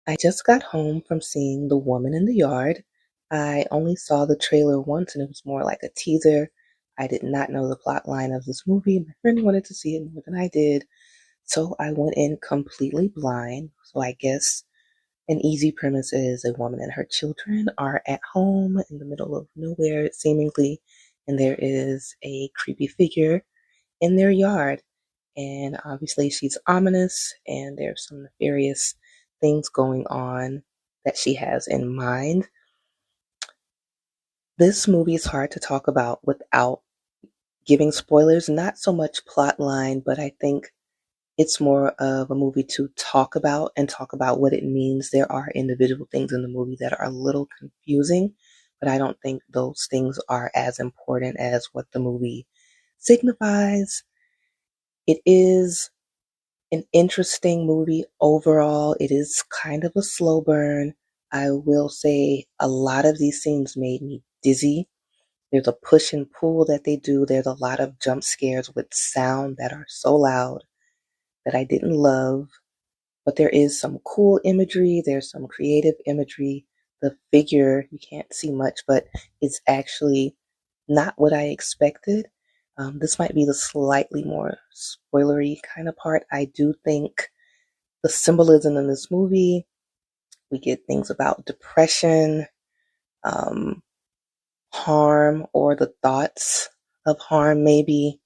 I just got home from seeing The Woman in the Yard. I only saw the trailer once and it was more like a teaser. I did not know the plot line of this movie. My friend wanted to see it more than I did, so I went in completely blind. So I guess an easy premise is a woman and her children are at home in the middle of nowhere, seemingly, and there is a creepy figure in their yard. And obviously, she's ominous, and there's some nefarious things going on that she has in mind. This movie is hard to talk about without giving spoilers, not so much plot line, but I think it's more of a movie to talk about and talk about what it means. There are individual things in the movie that are a little confusing, but I don't think those things are as important as what the movie signifies. It is an interesting movie overall. It is kind of a slow burn. I will say a lot of these scenes made me dizzy. There's a push and pull that they do. There's a lot of jump scares with sound that are so loud that I didn't love. But there is some cool imagery. There's some creative imagery. The figure, you can't see much, but it's actually not what I expected. This might be the slightly more spoilery kind of part. I do think the symbolism in this movie, we get things about depression, um, harm, or the thoughts of harm, maybe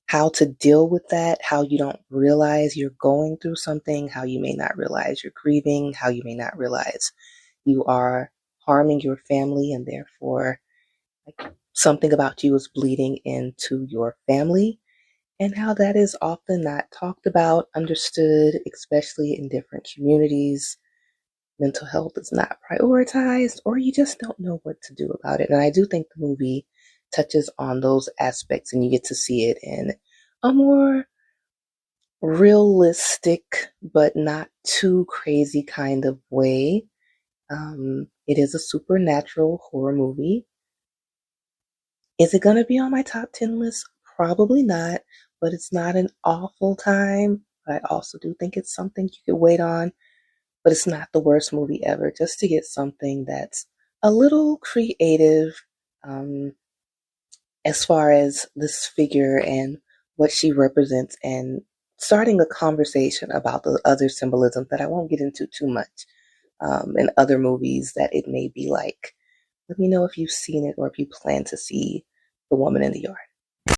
how to deal with that, how you don't realize you're going through something, how you may not realize you're grieving, how you may not realize you are harming your family, and therefore like, something about you is bleeding into your family, and how that is often not talked about, understood, especially in different communities. Mental health is not prioritized, or you just don't know what to do about it. And I do think the movie touches on those aspects, and you get to see it in a more realistic, but not too crazy kind of way. It is a supernatural horror movie. Is it going to be on my top 10 list? Probably not, but it's not an awful time. I also do think it's something you could wait on, but it's not the worst movie ever. Just to get something that's a little creative, um, as far as this figure and what she represents, and starting a conversation about the other symbolism that I won't get into too much in other movies that it may be like. Let me know if you've seen it or if you plan to see The Woman in the Yard.